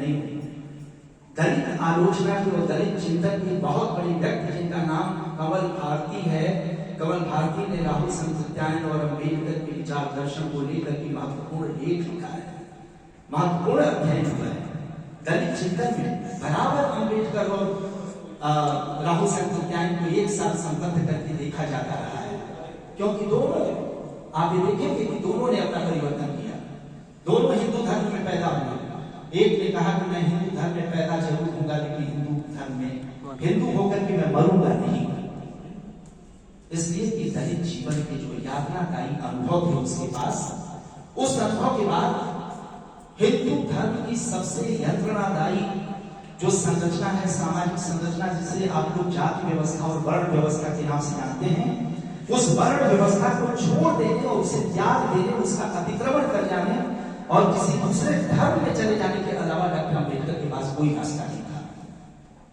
नहीं हुई। दलित आलोचना की और दलित चिंतन की बहुत बड़ी व्यक्ति जिनका नाम कमल भारती है, कमल भारती ने राहुल सत्यायन और अम्बेडकर के विचार दर्शन को लेकर के महत्वपूर्ण लेख लिखा है, महत्वपूर्ण अध्ययन हुआ है। दलित चिंतन में बराबर अम्बेडकर और राहुल सत्यायन को एक साथ संबद्ध करके देखा जाता रहा है, क्योंकि दोनों आप ये देखेंगे कि दोनों ने अपना परिवर्तन किया, दोनों हिंदू धर्म में पैदा हुए। एक ने कहा कि मैं हिंदू धर्म में पैदा जरूर होगा, लेकिन हिंदू धर्म में हिंदू होकर के मैं मरूंगा नहीं। इसलिए कि दलित जीवन के जो यातनादायी अनुभव थे उसके पास, उस अनुभव के बाद हिंदू धर्म की सबसे यंत्रणादायी जो संरचना है, सामाजिक संरचना, जिसे आप लोग जाति व्यवस्था और वर्ण व्यवस्था के नाम से जानते हैं, उस वर्ण व्यवस्था को छोड़ देने और उसे त्याग देने, उसका अतिक्रमण कर जाने और किसी दूसरे धर्म में चले जाने के अलावा डॉक्टर अम्बेडकर के पास कोई रास्ता नहीं था।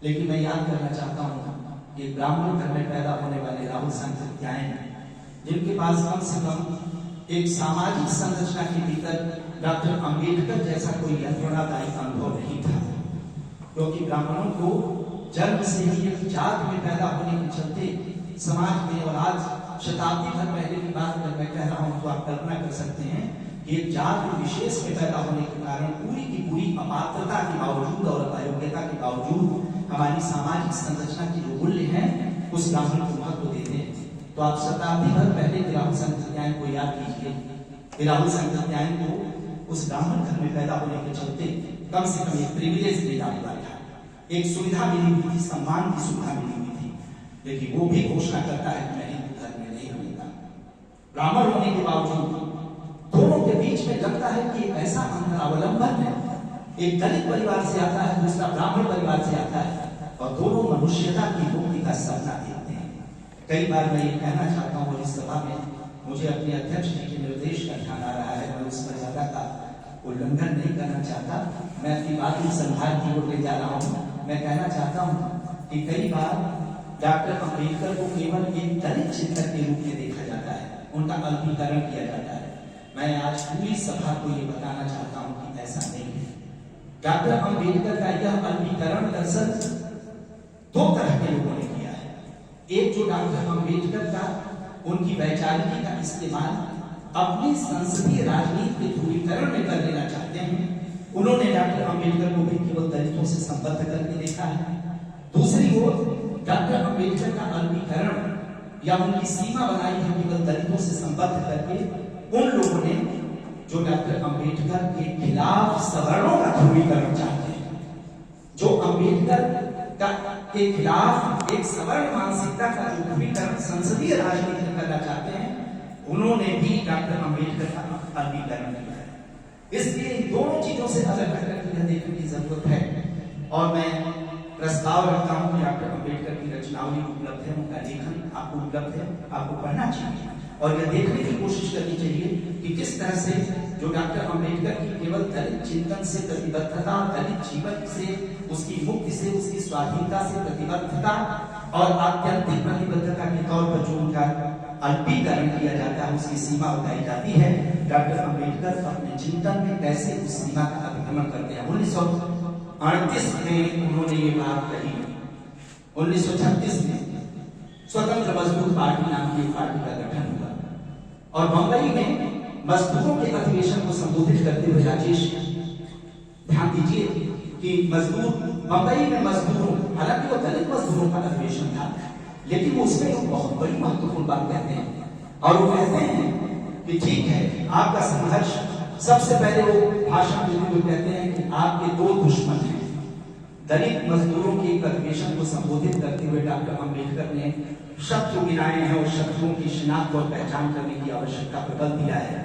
लेकिन मैं याद करना चाहता हूं कि ब्राह्मण धर्म में पैदा होने वाले राहुल सत्यायन, जिनके पास कम से कम एक सामाजिक संरचना के भीतर डॉक्टर अम्बेडकर जैसा कोई यंत्रणादायी अनुभव नहीं था, क्योंकि ब्राह्मणों को जन्म से ही एक जात में पैदा होने के चलते समाज में, और आज शताब्दी भर पहले की बात अगर मैं कह रहा हूं तो आप कल्पना कर सकते हैं कि एक जात विशेष में पैदा होने के कारण पूरी की पूरी अपात्रता के बावजूद और अयोग्यता के बावजूद हमारी सामाजिक संरचना के जो मूल्य हैं उस ब्राह्मण को महत्व देते हैं। तो आप शताब्दी भर पहले के राहुल सत्यायन को याद कीजिए। राहुल सत्यायन को उस ब्राह्मण घर में पैदा होने के चलते कम से कम एक प्रिविलेज मिला हुआ था, एक सुविधा मिली हुई थी, सम्मान की सुविधा मिली हुई थी, लेकिन वो भी घोषणा करता है कि मैं हिंदू धर्म में नहीं रहूंगा। ब्राह्मण होने के बावजूद दोनों के बीच में लगता है कि ऐसा अंतरावलंबन है, एक दलित परिवार से आता है, दूसरा ब्राह्मण परिवार से आता है, और दोनों मनुष्यता की मुक्ति का सपना देखते हैं। कई बार मैं ये कहना चाहता हूँ, इस सभा में मुझे अपने अध्यक्ष जी के निर्देश का ध्यान आ रहा है, मैं उस मर्यादा का उल्लंघन नहीं करना चाहता, मैं अपनी बात की संभाल की ओर ले जा रहा हूँ। मैं कहना चाहता हूँ कि कई बार डॉक्टर अम्बेडकर को केवल एक दलित चिंतक के रूप में देखा जाता है, उनका अल्पीकरण किया जाता है। मैं आज पूरी सभा को ये बताना चाहता हूं कि ऐसा नहीं है। डॉक्टर अम्बेडकर का यह अल्पीकरण दरअसल दो तरह के लोगों ने किया है। एक जो डॉक्टर अम्बेडकर का उनकी वैचारिकी का इस्तेमाल अपनी संसदीय राजनीति के ध्रुवीकरण में कर लेना चाहते हैं, उन्होंने डॉक्टर अम्बेडकर को भी केवल दलितों से संबद्ध करके देखा है। दूसरी ओर डॉक्टर अम्बेडकर का अल्पीकरण या उनकी सीमा बनाई है केवल दलितों से संबद्ध करके उन लोगों ने जो डॉक्टर अम्बेडकर के खिलाफ सवर्णों का ध्रुवीकरण चाहते हैं, जो अम्बेडकर के खिलाफ एक सवर्ण मानसिकता का जो ध्रुवीकरण संसदीय राजनीति में करना चाहते हैं, उन्होंने भी डॉक्टर अम्बेडकर का अल्पीकरण किया है। इसलिए इन दोनों चीजों से अलग हटकर देखने की जरूरत है। और मैं प्रस्ताव रखता हूं कि डॉक्टर अम्बेडकर की रचनावली उपलब्ध है, उनका लेखन आपको उपलब्ध है, आपको पढ़ना चाहिए और यह देखने की कोशिश करनी चाहिए कि किस तरह से जो डॉक्टर अम्बेडकर की केवल दलित चिंतन से प्रतिबद्धता, दलित जीवन से, उसकी मुक्ति से, उसकी स्वाधीनता से प्रतिबद्धता और आत्यंतिक प्रतिबद्धता के तौर पर जो उनका अल्पीकरण किया जाता है, उसकी सीमा बताई जाती है। डॉक्टर अम्बेडकर अपने चिंतन में कैसे उस सीमा का अतिक्रमण करते हैं। 1938 में उन्होंने ये बात कही। 1936 में स्वतंत्र मजदूर पार्टी नाम की एक पार्टी का गठन हुआ और बंबई में मजदूरों के अधिवेशन को संबोधित करते हुए राजेश, ध्यान दीजिए कि मजदूर बंबई में मजदूरों, हालांकि वो दलित मजदूरों का अधिवेशन था, लेकिन उसमें वो बहुत बड़ी महत्वपूर्ण बात कहते हैं और वो कहते हैं कि ठीक है आपका संघर्ष, सबसे पहले वो भाषण देते हुए कहते हैं कि आपके दो दुश्मन हैं। दलित मजदूरों के एक अधिवेशन को संबोधित करते हुए डॉक्टर अम्बेडकर ने शत्रु गिनाए हैं और शत्रुओं की शिनाख्त और पहचान करने की आवश्यकता पर बल दिया है।